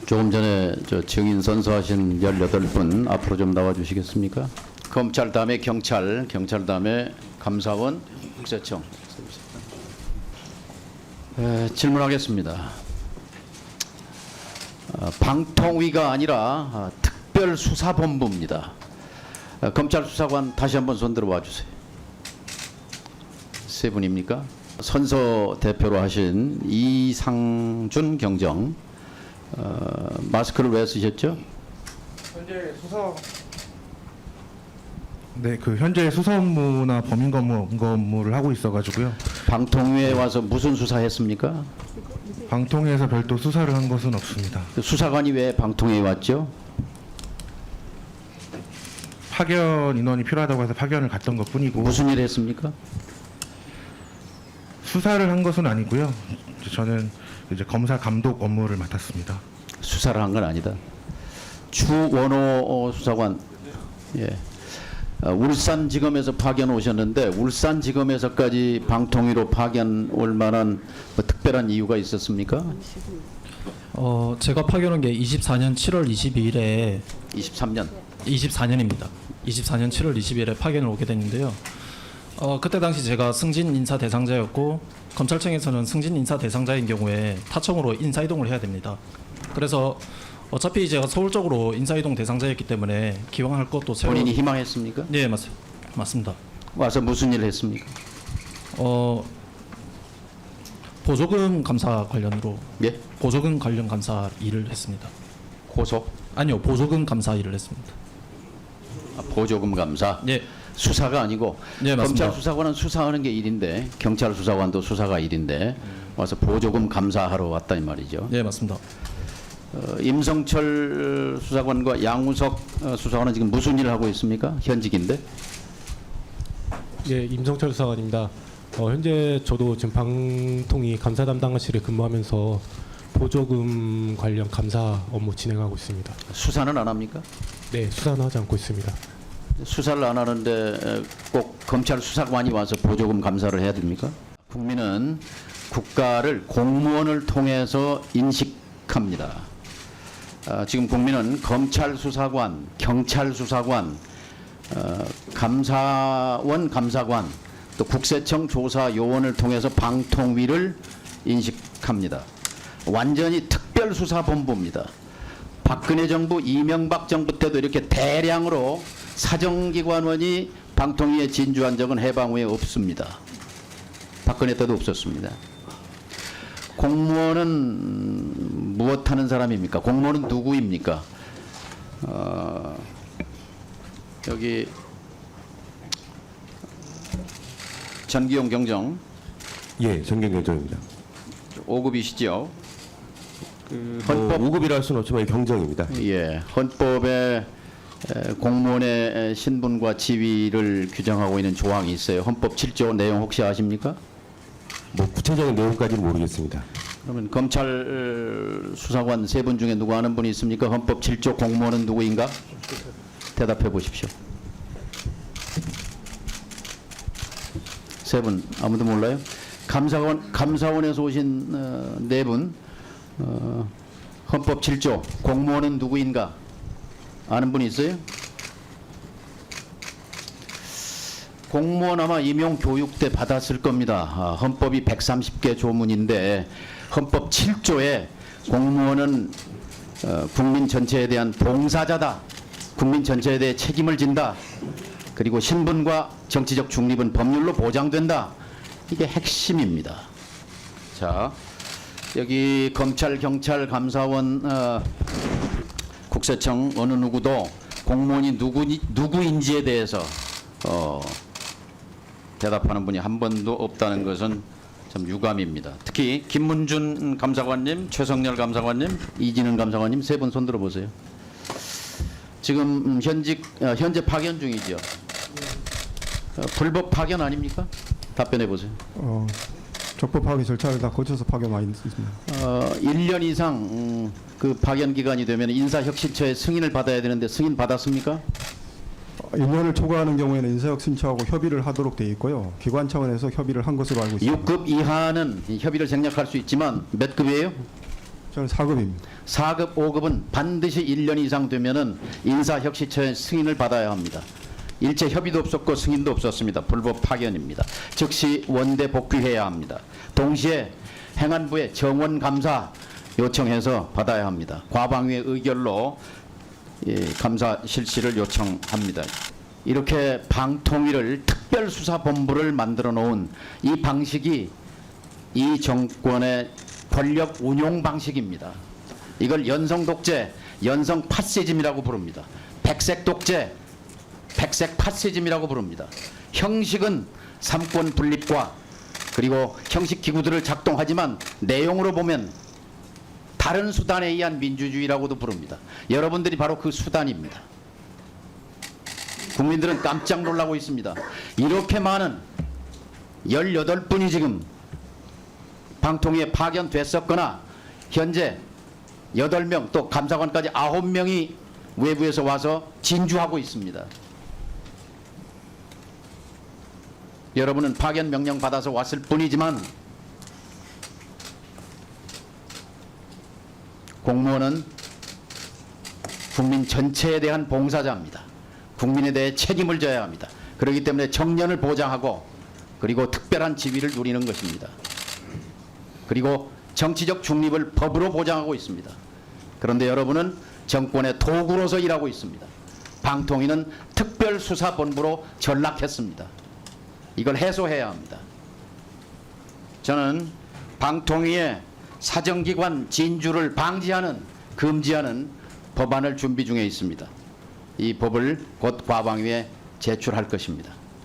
조금 전에 증인 선서하신 18분 앞으로 좀 나와 주시겠습니까? 검찰 다음에 경찰 다음에 감사원, 국세청. 질문하겠습니다. 방통위가 아니라 특별수사본부입니다. 검찰 수사관 다시 한번 손 들어와 주세요. 세 분입니까? 선서 대표로 하신 이상준 경정. 마스크를 왜 쓰셨죠? 현재 수사 업무나 범인 검무를 하고 있어가지고요. 방통위에 와서 무슨 수사했습니까? 방통위에서 별도 수사를 한 것은 없습니다. 수사관이 왜 방통위에 왔죠? 파견 인원이 필요하다고 해서 파견을 갔던 것뿐이고 무슨 일 했습니까? 수사를 한 것은 아니고요. 저는 이제 검사 감독 업무를 맡았습니다. 수사를 한 건 아니다. 추원호 수사관, 예. 울산지검에서 파견 오셨는데 울산지검에서까지 방통위로 파견 올 만한 특별한 이유가 있었습니까? 제가 파견 온 게 24년 7월 22일에 23년. 24년입니다. 24년 7월 22일에 파견을 오게 됐는데요. 그때 당시 제가 승진 인사 대상자였고 검찰청에서는 승진 인사 대상자인 경우에 타청으로 인사 이동을 해야 됩니다. 그래서 어차피 제가 서울 쪽으로 인사 이동 대상자였기 때문에 기왕할 것도 본인이 희망했습니까? 네, 맞습니다. 와서 무슨 일을 했습니까? 보조금 감사 관련으로 예? 보조금 관련 감사 일을 했습니다. 고소? 아니요, 보조금 감사 일을 했습니다. 보조금 감사? 예. 수사가 아니고 네, 맞습니다. 검찰 수사관은 수사하는 게 일인데 경찰 수사관도 수사가 일인데 와서 보조금 감사하러 왔다 이 말이죠. 네, 맞습니다. 임성철 수사관과 양우석 수사관은 지금 무슨 일을 하고 있습니까? 현직인데. 예, 임성철 수사관입니다. 현재 저도 지금 방통위 감사 담당실에 근무하면서 보조금 관련 감사 업무 진행하고 있습니다. 수사는 안 합니까? 네, 수사는 하지 않고 있습니다. 수사를 안 하는데 꼭 검찰 수사관이 와서 보조금 감사를 해야 됩니까? 국민은 국가를 공무원을 통해서 인식합니다. 지금 국민은 검찰 수사관, 경찰 수사관, 감사원 감사관, 또 국세청 조사 요원을 통해서 방통위를 인식합니다. 완전히 특별수사본부입니다. 박근혜 정부, 이명박 정부 때도 이렇게 대량으로 사정기관원이 방통위에 진주한 적은 해방 후에 없습니다. 박근혜 때도 없었습니다. 공무원은 무엇 하는 사람입니까? 공무원은 누구입니까? 여기 전기용 경정. 예, 전경경정입니다. 5급이시죠? 헌법 5급이라 할 수는 없지만 경정입니다. 예, 헌법에 공무원의 신분과 지위를 규정하고 있는 조항이 있어요. 헌법 7조 내용 혹시 아십니까? 뭐 구체적인 내용까지는 모르겠습니다. 그러면 검찰 수사관 세 분 중에 누구 아는 분이 있습니까? 헌법 7조 공무원은 누구인가? 대답해 보십시오. 세 분 아무도 몰라요? 감사원에서 오신 네 분 헌법 7조 공무원은 누구인가? 아는 분이 있어요? 공무원 아마 임용 교육 때 받았을 겁니다. 헌법이 130개 조문인데 헌법 7조에 공무원은 국민 전체에 대한 봉사자다. 국민 전체에 대해 책임을 진다. 그리고 신분과 정치적 중립은 법률로 보장된다. 이게 핵심입니다. 자, 여기 검찰, 경찰, 감사원, 국세청 어느 누구도 공무원이 누구인지에 대해서 대답하는 분이 한 번도 없다는 것은 참 유감입니다. 특히 김문준 감사관님, 최성렬 감사관님, 이진은 감사관님 세 분 손 들어보세요. 지금 현재 파견 중이죠. 불법 파견 아닙니까? 답변해 보세요. 적법 파견 절차를 다 거쳐서 파견 많이 있습니다. 1년 이상 그 파견 기간이 되면 인사혁신처의 승인을 받아야 되는데 승인 받았습니까? 1년을 초과하는 경우에는 인사혁신처하고 협의를 하도록 되어 있고요. 기관 차원에서 협의를 한 것으로 알고 있습니다. 6급 이하는 협의를 생략할 수 있지만 몇 급이에요? 저는 4급입니다. 4급, 5급은 반드시 1년 이상 되면은 인사혁신처의 승인을 받아야 합니다. 일체 협의도 없었고 승인도 없었습니다. 불법 파견입니다. 즉시 원대 복귀해야 합니다. 동시에 행안부에 정원 감사 요청해서 받아야 합니다. 과방위의 의결로 감사 실시를 요청합니다. 이렇게 방통위를 특별수사본부를 만들어 놓은 이 방식이 이 정권의 권력 운용 방식입니다. 이걸 연성 독재, 연성 파시즘이라고 부릅니다. 백색 독재, 백색 파시즘이라고 부릅니다. 형식은 삼권 분립과 그리고 형식 기구들을 작동하지만 내용으로 보면 다른 수단에 의한 민주주의라고도 부릅니다. 여러분들이 바로 그 수단입니다. 국민들은 깜짝 놀라고 있습니다. 이렇게 많은 18분이 지금 방통위에 파견됐었거나 현재 8명 또 감사관까지 9명이 외부에서 와서 진주하고 있습니다. 여러분은 파견 명령 받아서 왔을 뿐이지만 공무원은 국민 전체에 대한 봉사자입니다. 국민에 대해 책임을 져야 합니다. 그렇기 때문에 정년을 보장하고 그리고 특별한 지위를 누리는 것입니다. 그리고 정치적 중립을 법으로 보장하고 있습니다. 그런데 여러분은 정권의 도구로서 일하고 있습니다. 방통위는 특별수사본부로 전락했습니다. 이걸 해소해야 합니다. 저는 방통위의 사정기관 진주를 방지하는, 금지하는 법안을 준비 중에 있습니다. 이 법을 곧 과방위에 제출할 것입니다.